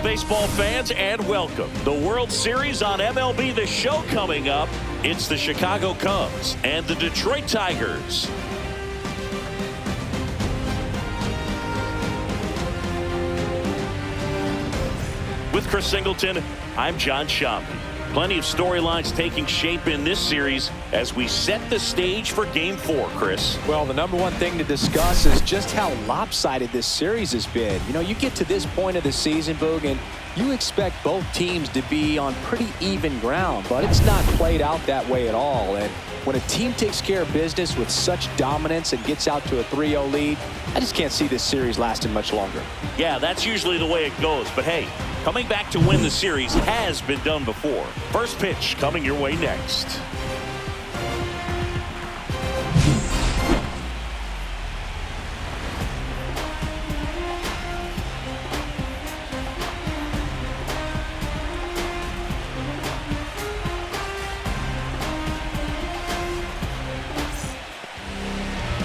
baseball fans, and welcome. The World Series on MLB The Show coming up. It's the Chicago Cubs and the Detroit Tigers. With Chris Singleton, I'm John Shambi. Plenty of storylines taking shape in this series as we set the stage for Game 4, Chris. Well, the number one thing to discuss is just how lopsided this series has been. You know, you get to this point of the season, Boog, and you expect both teams to be on pretty even ground, but it's not played out that way at all. And when a team takes care of business with such dominance and gets out to a 3-0 lead, I just can't see this series lasting much longer. Yeah, that's usually the way it goes. But hey, coming back to win the series has been done before. First pitch coming your way next.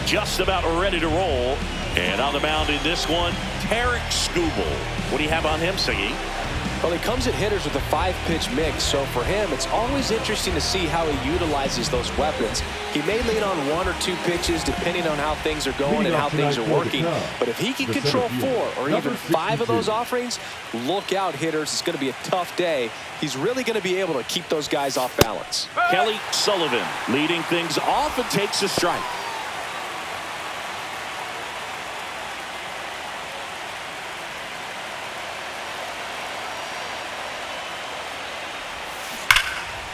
Just about ready to roll. And on the mound in this one, Tarek Skubal. What do you have on him, Siggy? Well, he comes at hitters with a 5-pitch mix, so for him, it's always interesting to see how he utilizes those weapons. He may lean on 1 or 2 pitches depending on how things are going and how things are working. But if he can control 4 or even 5 of those offerings, look out, hitters. It's going to be a tough day. He's really going to be able to keep those guys off balance. Kelly Sullivan leading things off and takes a strike.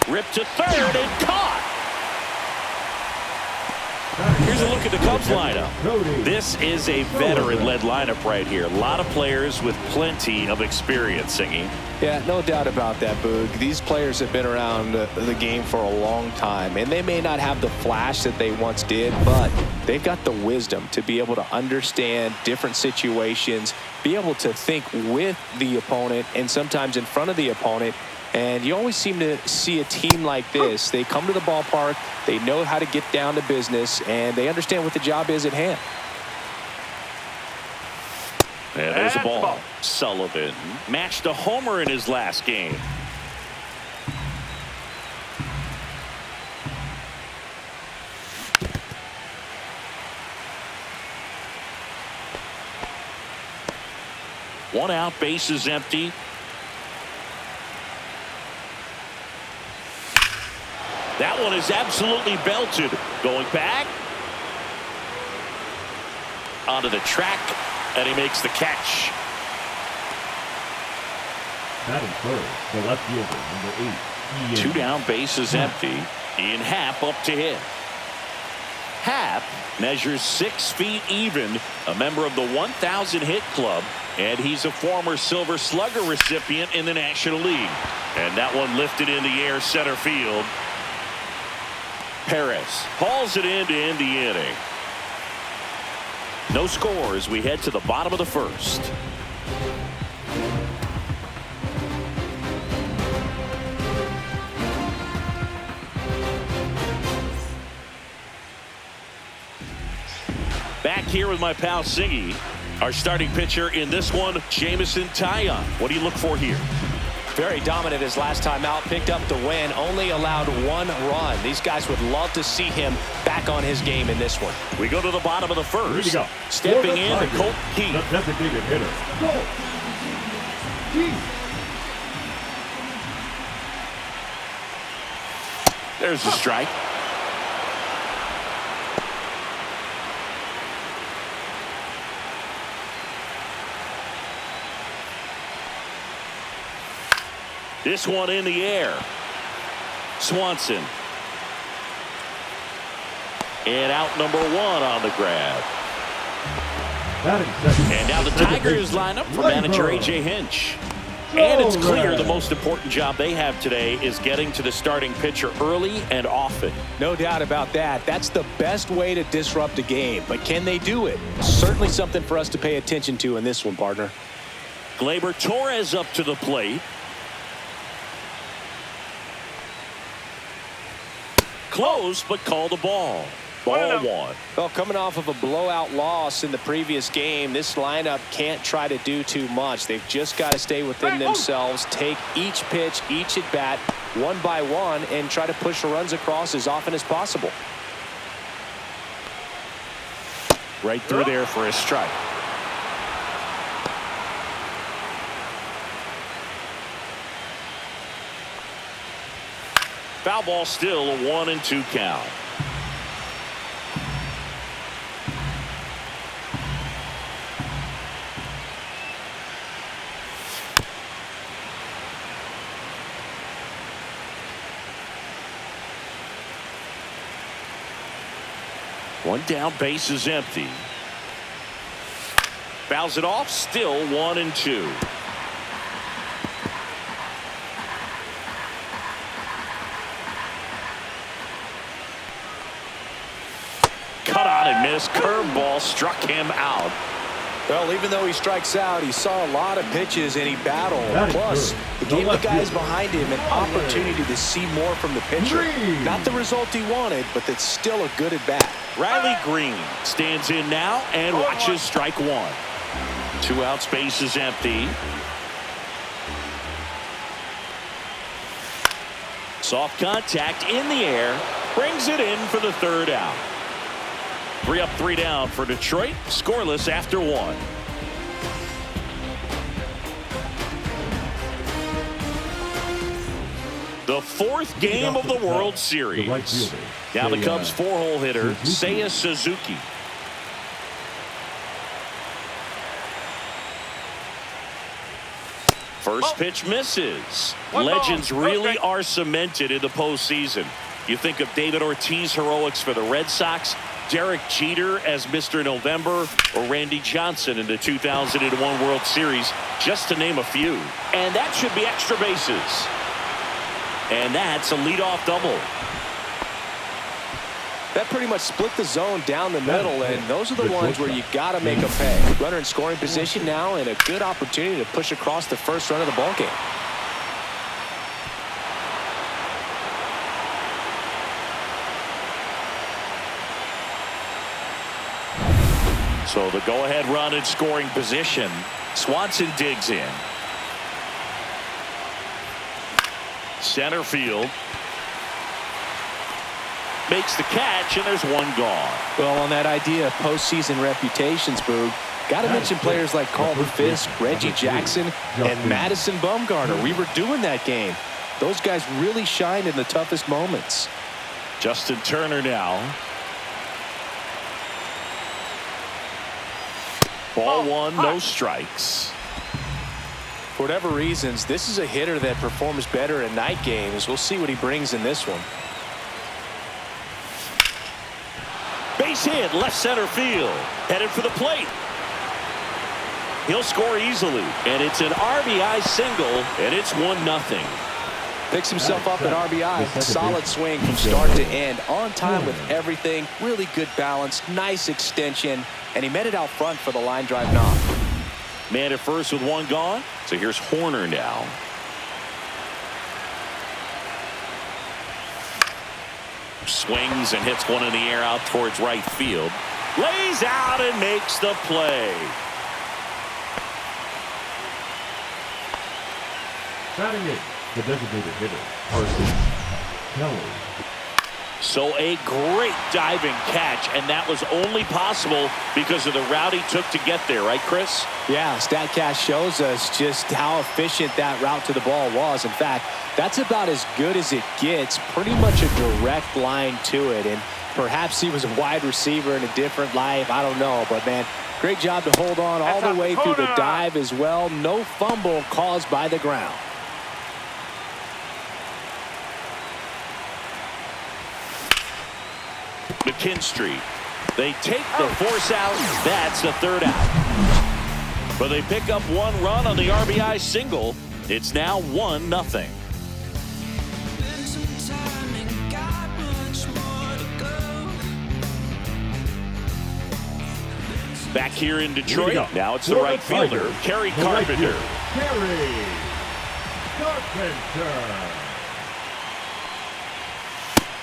Ripped to third and caught. Here's a look at the Cubs lineup. This is a veteran-led lineup right here. A lot of players with plenty of experience, Singy. Yeah, no doubt about that, Boog. These players have been around the game for a long time, and they may not have the flash that they once did, but they've got the wisdom to be able to understand different situations, be able to think with the opponent and sometimes in front of the opponent. And you always seem to see a team like this. They come to the ballpark, they know how to get down to business, and they understand what the job is at hand. And there's the ball. Sullivan matched a homer in his last game. One out, base is empty. That one is absolutely belted. Going back. Onto the track. And he makes the catch. Batting first, the left fielder, number 8. Two down, base is empty. Ian Happ up to hit. Happ measures 6 feet even, a member of the 1,000 hit club, and he's a former Silver Slugger recipient in the National League. And that one lifted in the air center field. Perez hauls it in to end the inning. No score as we head to the bottom of the first. Back here with my pal Siggy. Our starting pitcher in this one, Jameson Taillon. What do you look for here? Very dominant his last time out, picked up the win, only allowed 1 run. These guys would love to see him back on his game in this one. We go to the bottom of the first. Here we go. Stepping in to Colt Keith. The designated hitter. Colt Keith. There's the strike. This one in the air. Swanson. And out number 1 on the grab. And now the Tigers line up for manager A.J. Hinch. And it's clear the most important job they have today is getting to the starting pitcher early and often. No doubt about that. That's the best way to disrupt a game. But can they do it? Certainly something for us to pay attention to in this one, partner. Gleyber Torres up to the plate. Close, but called a ball. Ball one. Well, coming off of a blowout loss in the previous game, this lineup can't try to do too much. They've just got to stay within themselves, take each pitch, each at bat, one by one, and try to push the runs across as often as possible. Right through there for a strike. Foul ball, still a 1-2 count. One down, base is empty. Fouls it off, still 1-2. Cut on and missed. Curveball struck him out. Well, even though he strikes out, he saw a lot of pitches and he battled. Plus, it gave the guys behind him an opportunity to see more from the pitcher. Not the result he wanted, but that's still a good at bat. Riley Green stands in now and watches strike one. 2 outs, base is empty. Soft contact in the air, brings it in for the 3rd out. 3 up, 3 down for Detroit, scoreless after 1. The 4th game of the World Series. Now the Cubs' 4-hole hitter, Seiya Suzuki. First pitch misses. Legends really are cemented in the postseason. You think of David Ortiz heroics for the Red Sox, Derek Jeter as Mr. November, or Randy Johnson in the 2001 World Series, just to name a few. And that should be extra bases. And that's a leadoff double. That pretty much split the zone down the middle, and those are the ones where you got to make a pay. Runner in scoring position now, and a good opportunity to push across the first run of the ballgame. So the go-ahead run in scoring position. Swanson digs in. Center field. Makes the catch, and there's one gone. Well, on that idea of postseason reputations, Boog, got to mention players like Carlton Fisk, Reggie Jackson, and Madison Bumgarner. We were doing that game. Those guys really shined in the toughest moments. Justin Turner now. Ball one, no strikes. For whatever reasons, this is a hitter that performs better in night games. We'll see what he brings in this one. Base hit, left center field. Headed for the plate. He'll score easily. And it's an RBI single, and it's 1-0. Picks himself up at RBI. Solid swing from start to end. On time with everything. Really good balance. Nice extension. And he met it out front for the line drive knock. Man at first with one gone. So here's Horner now. Swings and hits one in the air out towards right field. Lays out and makes the play. Batting it, the designated hitter, Carson Kelly. So a great diving catch, and that was only possible because of the route he took to get there, right, Chris? Yeah, StatCast shows us just how efficient that route to the ball was. In fact, that's about as good as it gets. Pretty much a direct line to it, and perhaps he was a wide receiver in a different life. I don't know, but man, great job to hold on all the way through the dive as well. No fumble caused by the ground. McKinstry. They take the force out. That's the 3rd out. But they pick up one run on the RBI single. It's now 1-0. Back here in Detroit. Now it's the right fielder, Kerry Carpenter.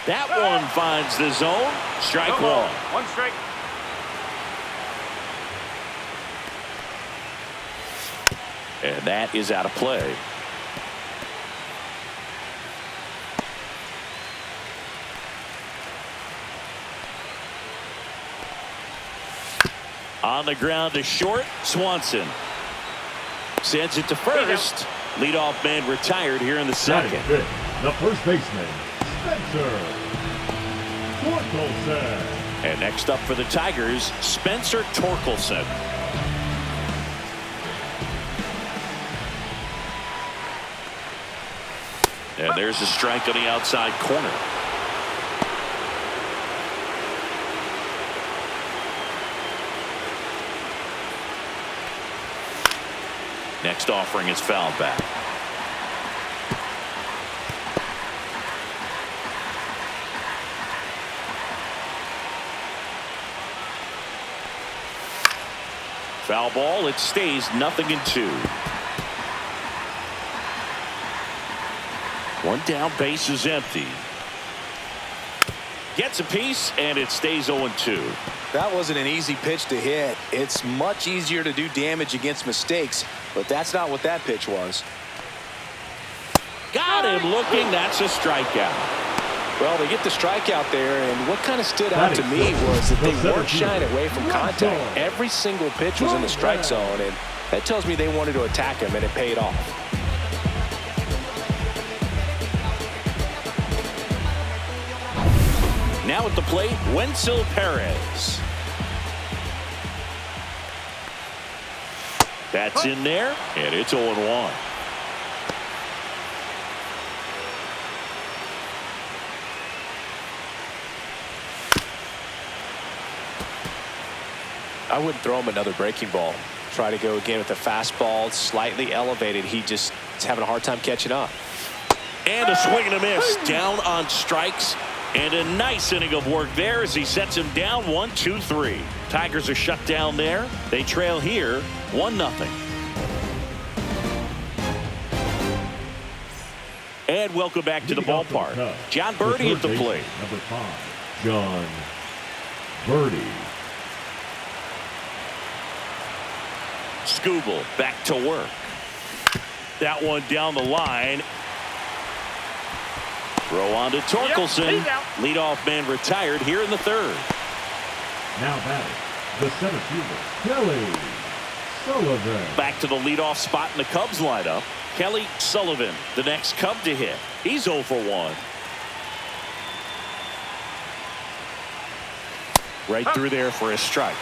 That one finds the zone. Strike one. One strike. And that is out of play. On the ground to short. Swanson sends it to first. Leadoff man retired here in the second. The first baseman, Spencer Torkelson. And next up for the Tigers, Spencer Torkelson. And there's a strike on the outside corner. Next offering is fouled back. Foul ball. It stays 0-2. One down, base is empty. Gets a piece, and it stays 0-2. That wasn't an easy pitch to hit. It's much easier to do damage against mistakes, but that's not what that pitch was. Got him looking. That's a strikeout. Well, they get the strikeout there, and what kind of stood out to me was that they weren't shying away from contact. Every single pitch was in the strike zone, and that tells me they wanted to attack him, and it paid off. Now at the plate, Wenzel Perez. That's in there, and it's 0-1. I wouldn't throw him another breaking ball. Try to go again with the fastball, slightly elevated. He just is having a hard time catching up. And a swing and a miss. Down on strikes. And a nice inning of work there as he sets him down 1-2-3. Tigers are shut down there. They trail here 1-0. And welcome back to the ballpark. John Birdie at the plate. Number 5, John Birdie. Skubal back to work. That one down the line. Throw on to Torkelson. Leadoff man retired here in the third. Now batting, the center fielder, Kelly Sullivan. Back to the leadoff spot in the Cubs lineup. Kelly Sullivan, the next Cub to hit. He's 0 for 1. Right through there for a strike.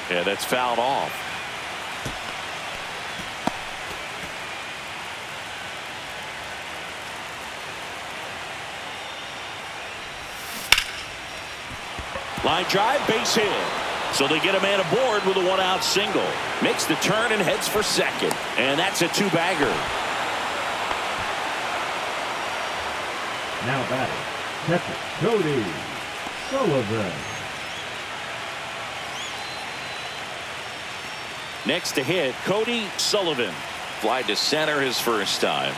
Yeah, that's fouled off. Line drive, base hit. So they get a man aboard with a one-out single. Makes the turn and heads for second. And that's a two-bagger. Now batting, catcher Cody Sullivan. Next to hit, Cody Sullivan. Fly to center his first time.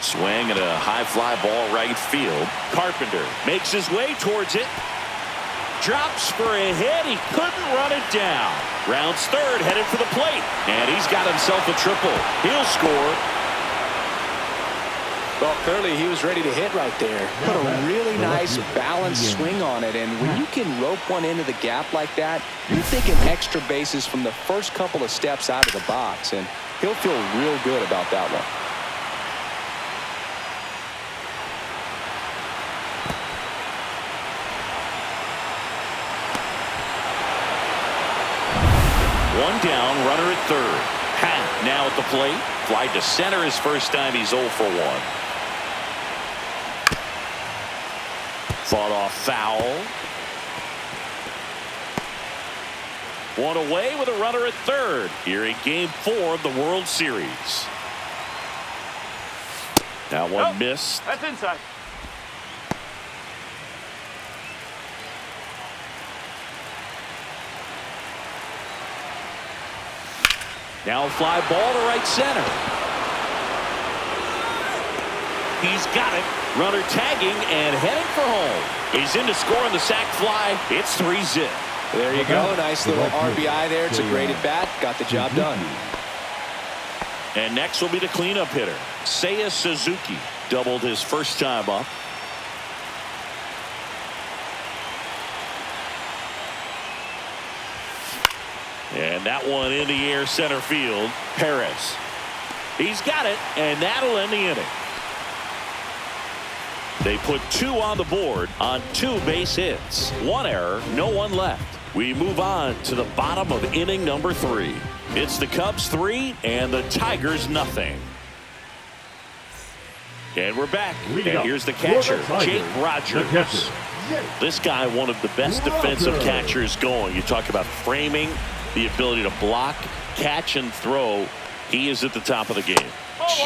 Swing and a high fly ball right field. Carpenter makes his way towards it. Drops for a hit. He couldn't run it down. Rounds third, headed for the plate. And he's got himself a triple. He'll score. Well, clearly he was ready to hit right there. Put a really nice balanced swing on it, and when you can rope one into the gap like that, you're thinking extra bases from the first couple of steps out of the box, and he'll feel real good about that one. One down, runner at third. Happ now at the plate. Fly to center his first time. He's 0 for 1. Fought off foul. One away with a runner at third here in Game 4 of the World Series. That one missed. That's inside. Now a fly ball to right center. He's got it. Runner tagging and heading for home. He's in to score on the sac fly. It's 3-zip. There you go. Nice little RBI there. It's a great at bat. Got the job done. And next will be the cleanup hitter. Seiya Suzuki doubled his first time up. And that one in the air center field. Perez. He's got it, and that'll end the inning. They put 2 on the board on 2 base hits. 1 error, no one left. We move on to the bottom of inning number 3. It's the Cubs 3 and the Tigers nothing. And we're back. And here's the catcher, Jake Rogers. This guy, one of the best defensive catchers going. You talk about framing, the ability to block, catch, and throw. He is at the top of the game.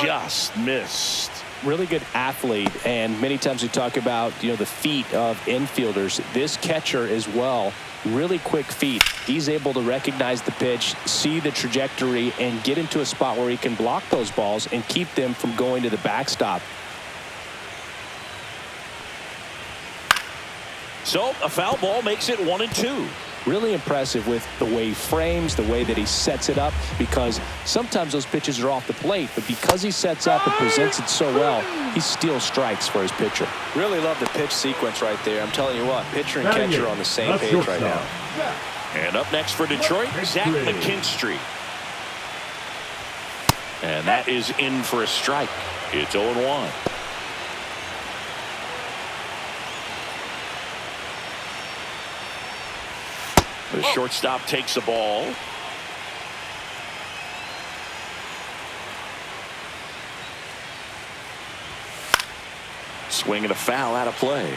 Just missed. Really good athlete, and many times we talk about, the feet of infielders. This catcher as well, really quick feet. He's able to recognize the pitch, see the trajectory, and get into a spot where he can block those balls and keep them from going to the backstop. So a foul ball makes it 1-2. Really impressive with the way he frames, the way that he sets it up, because sometimes those pitches are off the plate, but because he sets up and presents it so well, he steals strikes for his pitcher. Really love the pitch sequence right there. I'm telling you what, pitcher and catcher on the same page right now. And up next for Detroit, Zach McKinstry. And that is in for a strike. It's 0-1. The shortstop takes the ball. Swing and a foul out of play.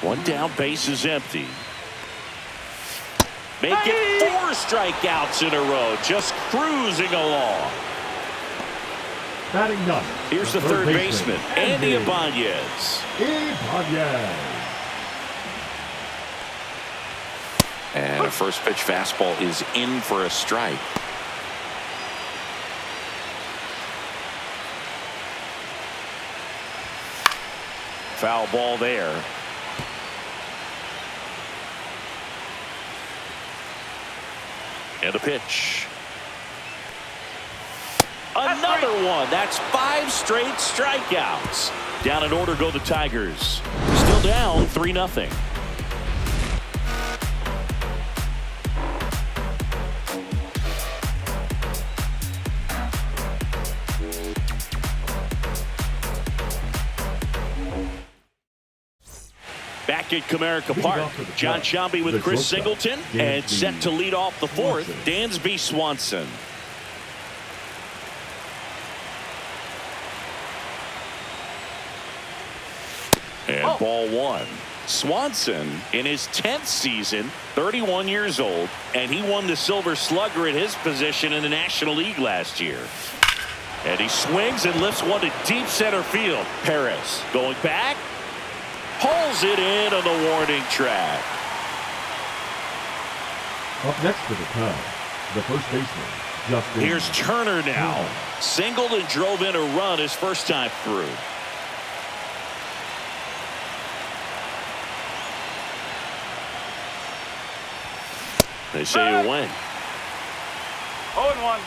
1 down, base is empty. Make it 4 strikeouts in a row, just cruising along. Batting ninth. Here's the third baseman, Andy Ibanez. And a first pitch fastball is in for a strike. Foul ball there. And a pitch. Another one. That's 5 straight strikeouts. Down in order go the Tigers. Still down 3-0. Back at Comerica Park, John Sciambi with Chris Singleton, and set to lead off the 4th, Dansby Swanson. And ball 1. Swanson in his 10th season, 31 years old, and he won the Silver Slugger at his position in the National League last year. And he swings and lifts one to deep center field. Perez going back. Pulls it in on the warning track. Up next for the Cubs, the first baseman, Justin. Here's Turner now. Singled and drove in a run his first time through. They say you win. 0-1.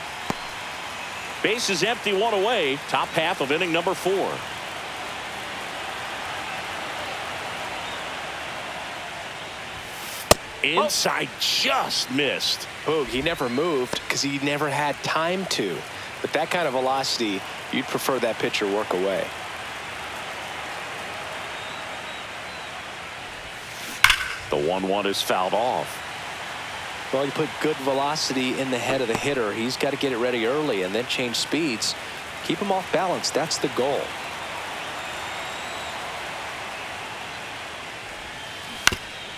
Base is empty, 1 away. Top half of inning number 4. Inside, just missed. Boog, he never moved because he never had time to. But that kind of velocity, you'd prefer that pitcher work away. The 1-1 is fouled off. Well, you put good velocity in the head of the hitter. He's got to get it ready early and then change speeds. Keep him off balance. That's the goal.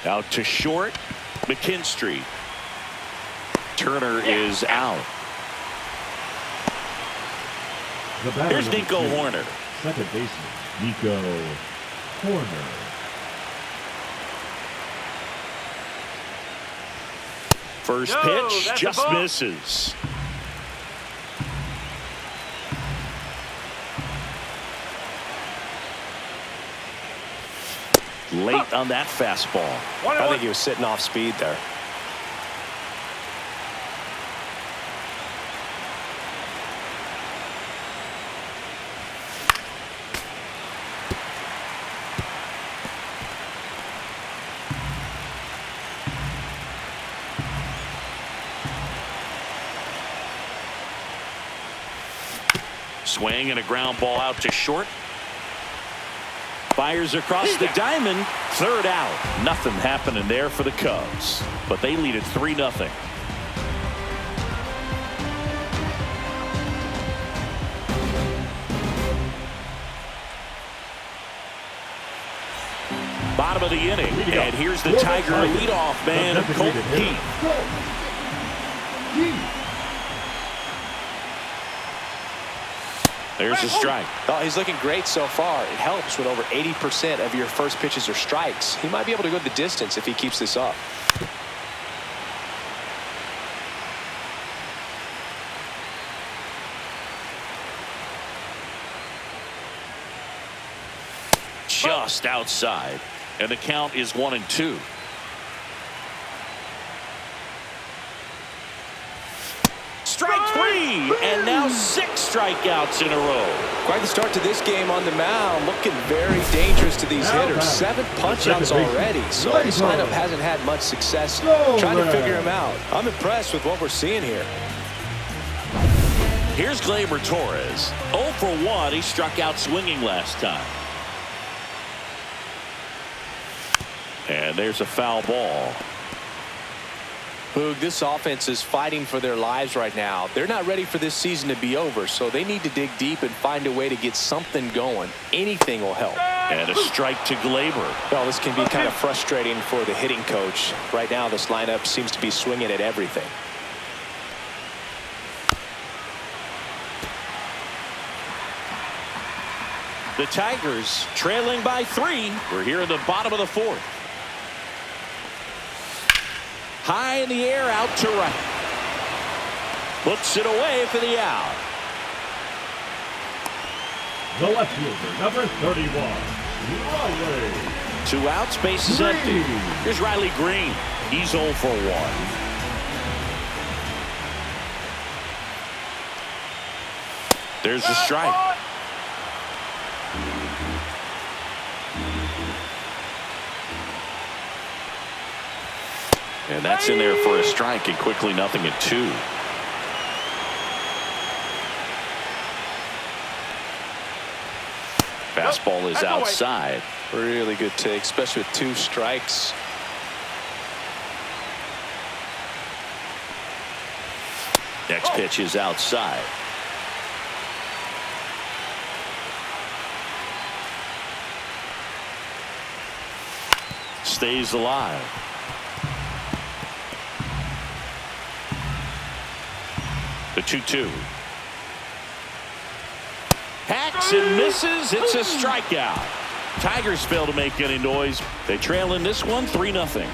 Out to short, McKinstry. Turner is out. Here's Nico Hoerner. Second baseman, Nico Hoerner. First No, pitch that's a just ball. misses. Late on that fastball. I think he was sitting off speed there. Swing and a ground ball out to short. Fires across the diamond. Third out. Nothing happening there for the Cubs, but they lead it 3-0. Bottom of the inning, and here's the Tiger leadoff man, Colt Heath. There's a strike. Oh, he's looking great so far. It helps when over 80% of your first pitches are strikes. He might be able to go the distance if he keeps this up. Just outside, and the count is 1-2. Strike three, and now 6 strikeouts in a row. Quite the start to this game on the mound. Looking very dangerous to these hitters. 7 punch-outs already, so this lineup hasn't had much success trying to figure him out. I'm impressed with what we're seeing here. Here's Gleyber Torres. 0 for 1. He struck out swinging last time. And there's a foul ball. Boog, this offense is fighting for their lives right now. They're not ready for this season to be over, so they need to dig deep and find a way to get something going. Anything will help. And a strike to Gleyber. Well, this can be kind of frustrating for the hitting coach. Right now, this lineup seems to be swinging at everything. The Tigers trailing by 3. We're here in the bottom of the 4th. High in the air, out to right. Puts it away for the out. The left fielder, number 31, Riley. 2 outs, base is empty. Here's Riley Green. He's 0 for 1. There's the strike. And that's in there for a strike, and quickly 0-2. Fastball is outside. Really good take, especially with 2 strikes. Next pitch is outside. Stays alive. The 2-2. Hacks and misses. It's a strikeout. Tigers fail to make any noise. They trail in this one 3-0.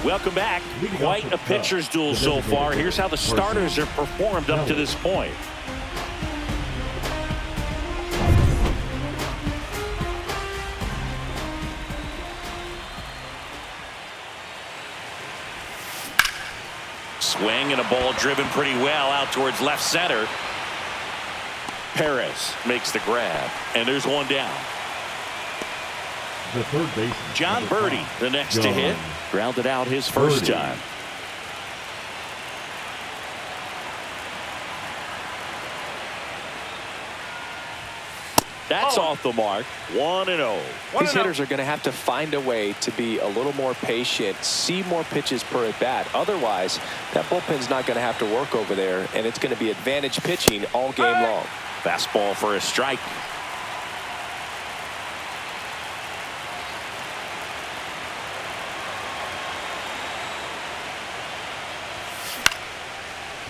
Welcome back. Quite a pitcher's duel so far. Here's how the starters have performed up to this point. Swing and a ball driven pretty well out towards left center. Perez makes the grab, and there's one down. The third baseman, John Birdie, the next to hit, grounded out his first time. That's off the mark. 1-0. These hitters are going to have to find a way to be a little more patient, see more pitches per at bat. Otherwise, that bullpen's not going to have to work over there, and it's going to be advantage pitching all game long. Fastball for a strike.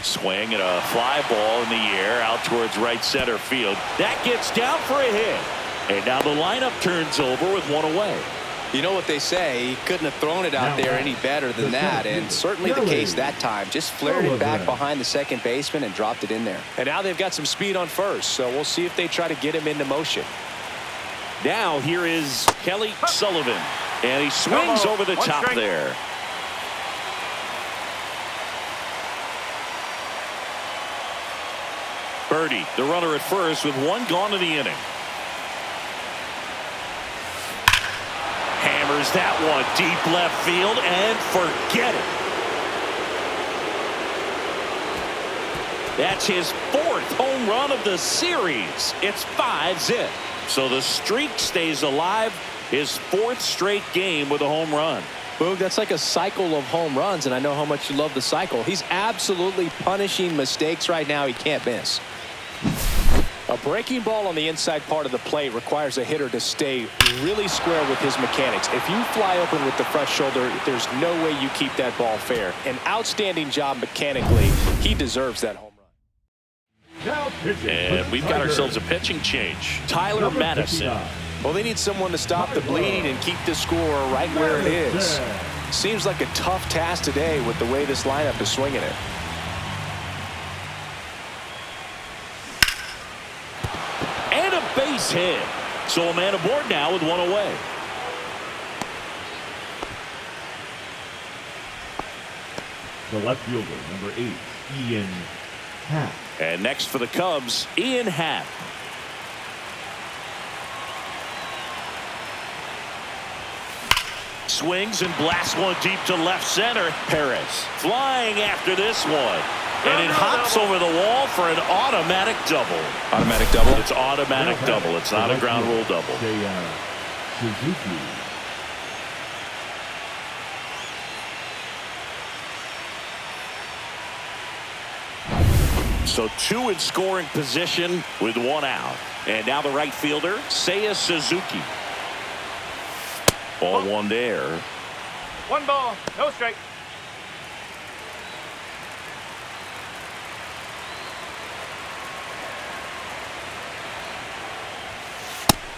Swing and a fly ball in the air out towards right center field. That gets down for a hit. And now the lineup turns over with 1 away. You know what they say, he couldn't have thrown it out there any better than that, and certainly the case that time. Just flared it back behind the second baseman and dropped it in there. And now they've got some speed on first, so we'll see if they try to get him into motion. Now here is Kelly Sullivan, and he swings over the top there. Birdie, the runner at first with one gone in the inning. Hammers that one deep left field and forget it. That's his 4th home run of the series. It's 5-zip. So the streak stays alive. His 4th straight game with a home run. Boog, that's like a cycle of home runs, and I know how much you love the cycle. He's absolutely punishing mistakes right now he can't miss. A breaking ball on the inside part of the plate requires a hitter to stay really square with his mechanics. If you fly open with the fresh shoulder, there's no way you keep that ball fair. An outstanding job mechanically. He deserves that home run. And we've got ourselves a pitching change. Tyler Madison. Well, they need someone to stop the bleeding and keep the score right where it is. Seems like a tough task today with the way this lineup is swinging it. And a base hit. So a man aboard now with one away. The left fielder, number 8, Ian Happ. And next for the Cubs, Ian Happ. Swings and blasts one deep to left center. Perez flying after this one. And it hops over the wall for an automatic double. Automatic double? It's automatic double. It's not a ground rule double. Suzuki. So 2 in scoring position with 1 out. And now the right fielder, Seiya Suzuki. Ball 1 there. 1 ball, no strike.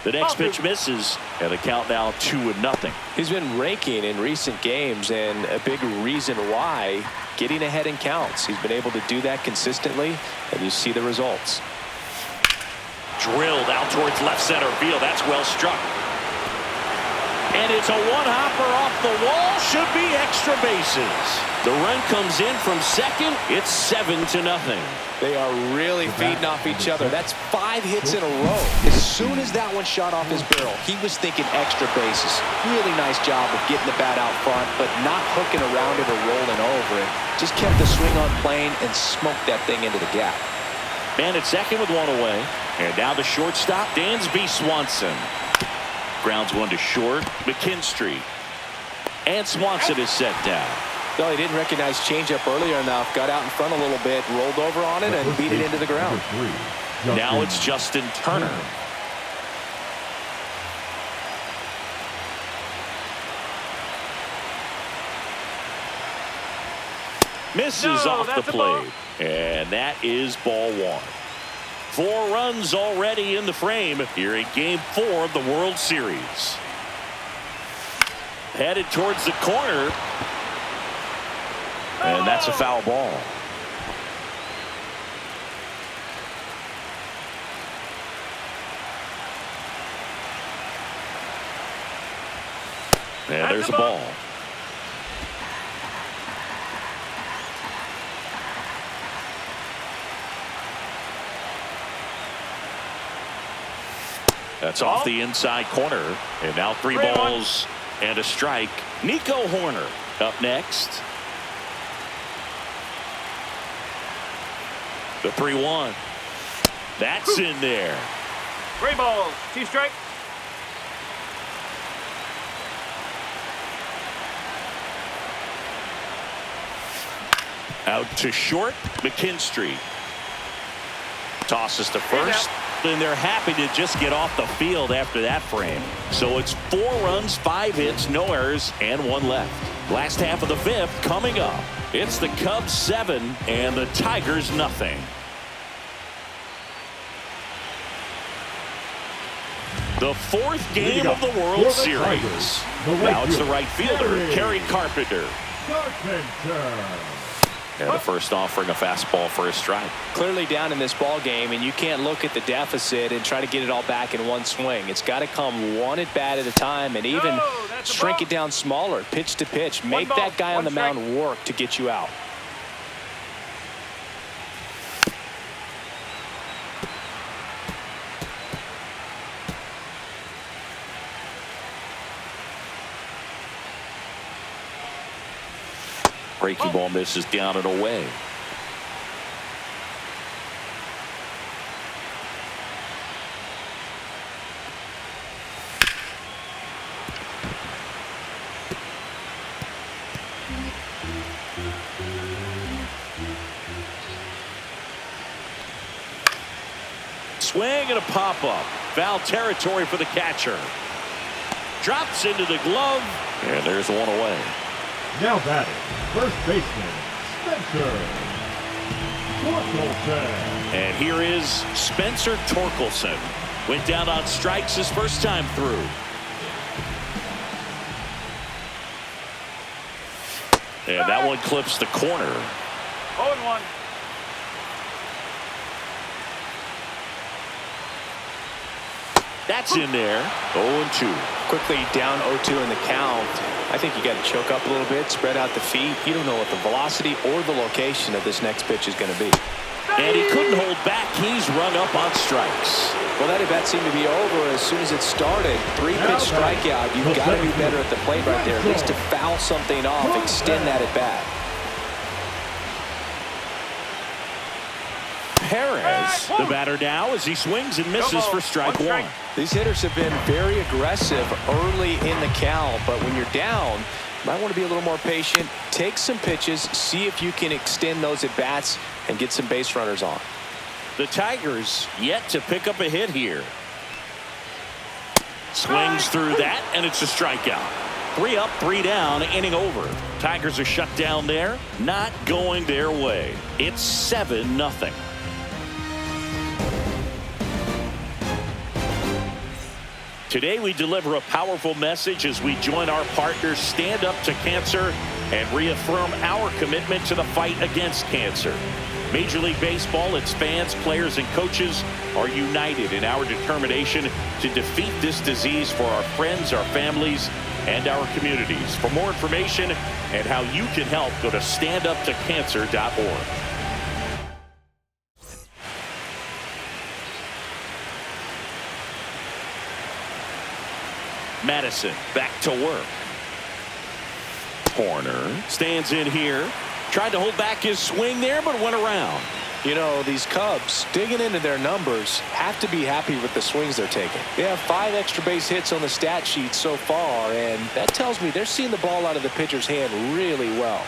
The next pitch misses, and the count now 2-0. He's been raking in recent games, and a big reason why, getting ahead in counts. He's been able to do that consistently, and you see the results. Drilled out towards left center field. That's well struck. And it's a one-hopper off the wall. Should be extra bases. The run comes in from second. It's 7-0. They are really feeding off each other. That's 5 hits in a row. As soon as that one shot off his barrel, he was thinking extra bases. Really nice job of getting the bat out front, but not hooking around it or rolling over it. Just kept the swing on plane and smoked that thing into the gap. Man at second with 1 away. And now the shortstop, Dansby Swanson. Grounds one to short. McKinstry. And Swanson is set down. No, he didn't recognize changeup earlier enough. Got out in front a little bit, rolled over on it, and beat it into the ground. Now it's Justin Turner. Misses off the plate. And that is ball 1. 4 runs already in the frame here in Game 4 of the World Series. Headed towards the corner. And that's a foul ball. And there's a ball. That's off the inside corner. And now 3 balls and a strike. Nico Horner up next. The 3-1. That's in there. 3 balls, 2 strikes. Out to short, McKinstry. Tosses to first. And they're happy to just get off the field after that frame. So it's 4 runs, 5 hits, no errors, and 1 left. Last half of the 5th coming up. It's the Cubs 7 and the Tigers nothing. The fourth game of the World Series. Now it's the right fielder, Kerry Carpenter. And the first offering a fastball for a strike. Clearly down in this ball game, and you can't look at the deficit and try to get it all back in one swing. It's got to come one at bat at a time, and even shrink it down smaller, pitch to pitch. Make that guy on the mound work to get you out. Breaking ball misses down and away. Swing and a pop-up. Foul territory for the catcher. Drops into the glove, and there's one away. Now batting, first baseman, Spencer Torkelson. And here is Spencer Torkelson. Went down on strikes his first time through. And that one clips the corner. 0-1. That's in there. 0-2. Quickly down 0-2 in the count. I think you got to choke up a little bit, spread out the feet. You don't know what the velocity or the location of this next pitch is going to be. And he couldn't hold back. He's rung up on strikes. Well, that at-bat seemed to be over as soon as it started. Three-pitch strikeout. You've got to be better at the plate right there, at least to foul something off, extend that at-bat. Perez, the batter now, as he swings and misses for strike one. These hitters have been very aggressive early in the count, but when you're down, you might want to be a little more patient. Take some pitches, see if you can extend those at-bats and get some base runners on. The Tigers yet to pick up a hit here. Swings through that, and it's a strikeout. 3 up, 3 down, inning over. Tigers are shut down there, not going their way. It's 7-0. Today we deliver a powerful message as we join our partners Stand Up to Cancer and reaffirm our commitment to the fight against cancer. Major League Baseball, its fans, players, and coaches are united in our determination to defeat this disease for our friends, our families, and our communities. For more information and how you can help, go to standuptocancer.org. Madison back to work. Corner stands in here. Tried to hold back his swing there, but went around. You know, these Cubs, digging into their numbers, have to be happy with the swings they're taking. They have 5 extra base hits on the stat sheet so far, and that tells me they're seeing the ball out of the pitcher's hand really well.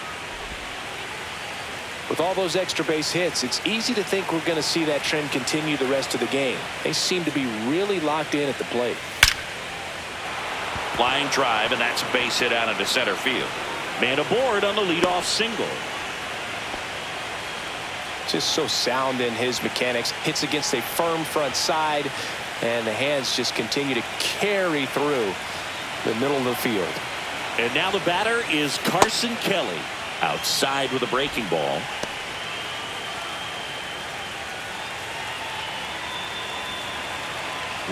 With all those extra base hits, it's easy to think we're going to see that trend continue the rest of the game. They seem to be really locked in at the plate. Line drive, and that's a base hit out into center field. Man aboard on the leadoff single. Just so sound in his mechanics. Hits against a firm front side, and the hands just continue to carry through the middle of the field. And now the batter is Carson Kelly. Outside with a breaking ball.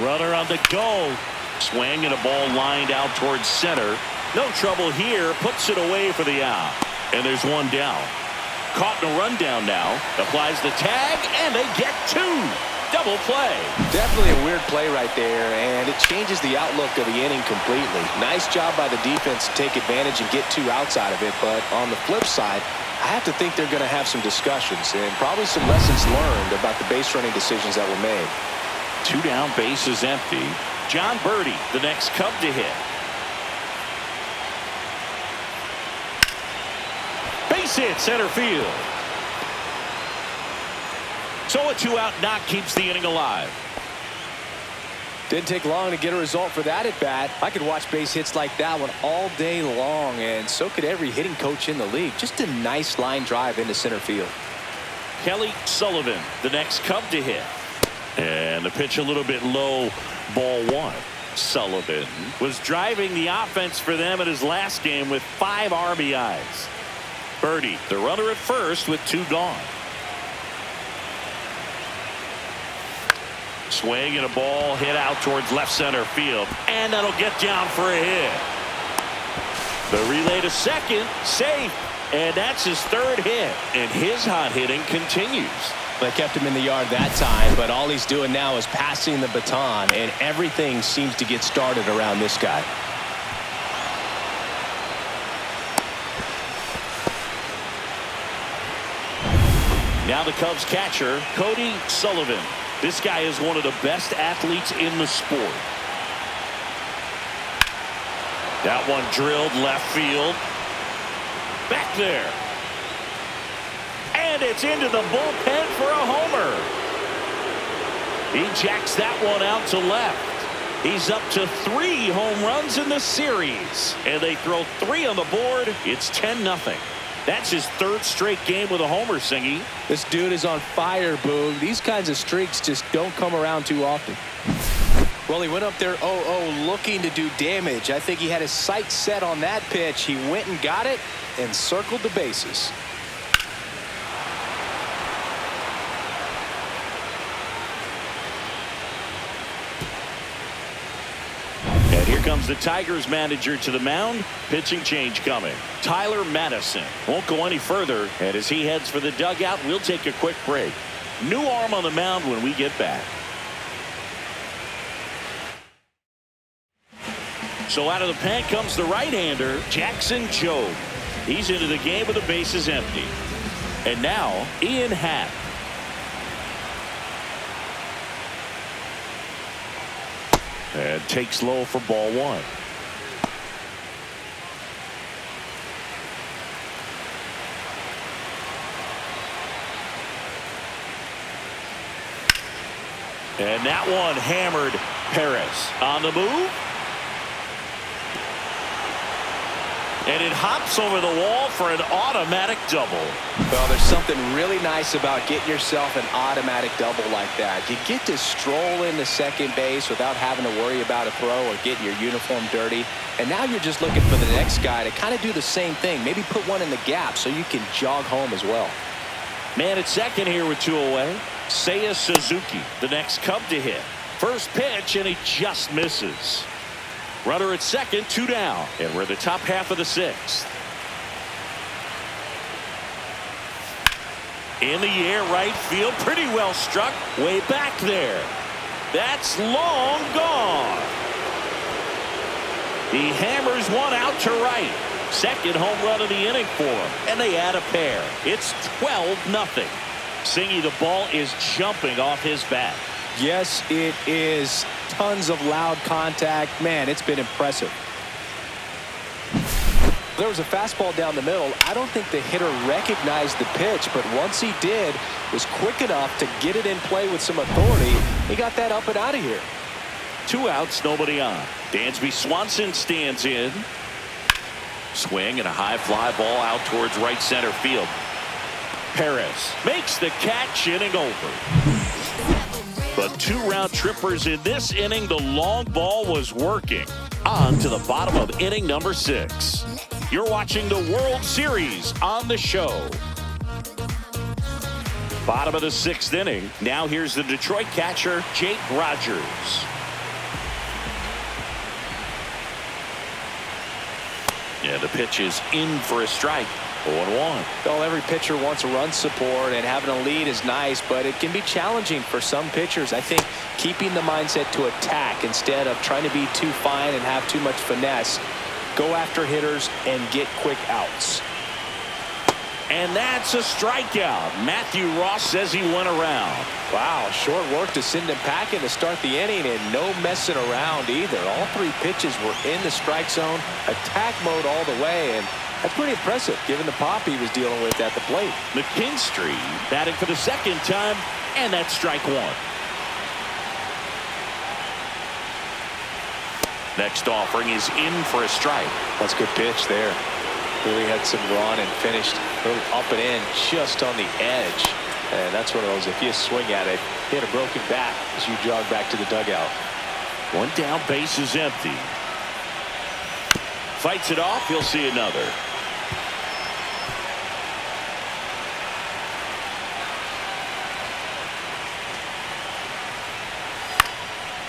Runner on the go. Swing and a ball lined out towards center. No trouble here. Puts it away for the out. And there's one down. Caught in a rundown now. Applies the tag, and they get 2. Double play. Definitely a weird play right there, and it changes the outlook of the inning completely. Nice job by the defense to take advantage and get 2 outs out of it. But on the flip side, I have to think they're going to have some discussions and probably some lessons learned about the base running decisions that were made. 2 down, bases empty. John Birdie, the next Cub to hit. Base hit center field. So a 2-out knock keeps the inning alive. Didn't take long to get a result for that at bat. I could watch base hits like that one all day long, and so could every hitting coach in the league. Just a nice line drive into center field. Kelly Sullivan, the next Cub to hit. And the pitch a little bit low, ball 1. Sullivan was driving the offense for them in his last game with 5 RBIs. Birdie, the runner at first with 2 gone. Swing and a ball hit out towards left center field, and that'll get down for a hit. The relay to second, safe, and that's his 3rd hit, and his hot hitting continues. They kept him in the yard that time, but all he's doing now is passing the baton, and everything seems to get started around this guy. Now the Cubs catcher, Cody Sullivan. This guy is one of the best athletes in the sport. That one drilled left field. Back there. And it's into the bullpen for a homer. He jacks that one out to left. He's up to 3 home runs in the series. And they throw 3 on the board. It's 10-0. That's his 3rd straight game with a homer, Singy. This dude is on fire, Boog. These kinds of streaks just don't come around too often. Well, he went up there 0-0 looking to do damage. I think he had his sights set on that pitch. He went and got it and circled the bases. And here comes the Tigers manager to the mound. Pitching change coming. Tyler Madison won't go any further. And as he heads for the dugout, we'll take a quick break. New arm on the mound when we get back. So out of the pen comes the right-hander, Jackson Jobe. He's into the game with the bases empty. And now, Ian Happ. And takes low for ball 1. And that one hammered. Perez on the move. And it hops over the wall for an automatic double. Well, there's something really nice about getting yourself an automatic double like that. You get to stroll into second base without having to worry about a throw or getting your uniform dirty. And now you're just looking for the next guy to kind of do the same thing. Maybe put one in the gap so you can jog home as well. Man at second here with 2 away. Seiya Suzuki, the next Cub to hit. First pitch, and he just misses. Runner at second, 2 down, and we're in the top half of the 6th. In the air, right field, pretty well struck, way back there. That's long gone. He hammers one out to right. Second home run of the inning for him, and they add a pair. It's 12-0. Singy, the ball is jumping off his bat. Yes, it is. Tons of loud contact. Man, it's been impressive. There was a fastball down the middle. I don't think the hitter recognized the pitch, but once he did, was quick enough to get it in play with some authority. He got that up and out of here. 2 outs, nobody on. Dansby Swanson stands in. Swing and a high fly ball out towards right center field. Perez makes the catch, inning over. But 2 round trippers in this inning. The long ball was working. On to the bottom of inning number 6. You're watching the World Series on the show. Bottom of the 6th inning. Now here's the Detroit catcher, Jake Rogers. Yeah, the pitch is in for a strike. 0-1. Well, every pitcher wants a run support, and having a lead is nice, but it can be challenging for some pitchers. I think keeping the mindset to attack instead of trying to be too fine and have too much finesse. Go after hitters and get quick outs. And that's a strikeout. Matthew Ross says he went around. Wow, short work to send him packing to start the inning, and no messing around either. All 3 pitches were in the strike zone, attack mode all the way, and that's pretty impressive given the pop he was dealing with at the plate. McKinstry batting for the 2nd time, and that's strike 1. Next offering is in for a strike. That's a good pitch there. Really had some run and finished a little up and in just on the edge. And that's one of those, if you swing at it, hit a broken bat as you jog back to the dugout. One down, base is empty. Fights it off. He'll see another.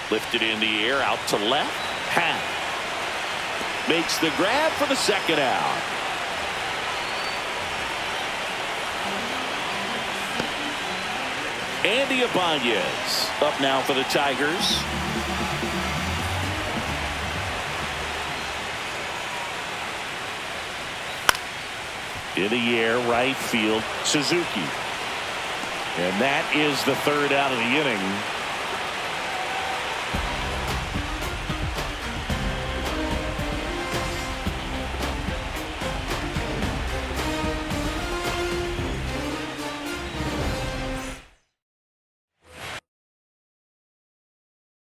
Lifted in the air, out to left. Happ makes the grab for the second out. Andy Ibanez up now for the Tigers. In the air, right field, Suzuki. And that is the third out of the inning.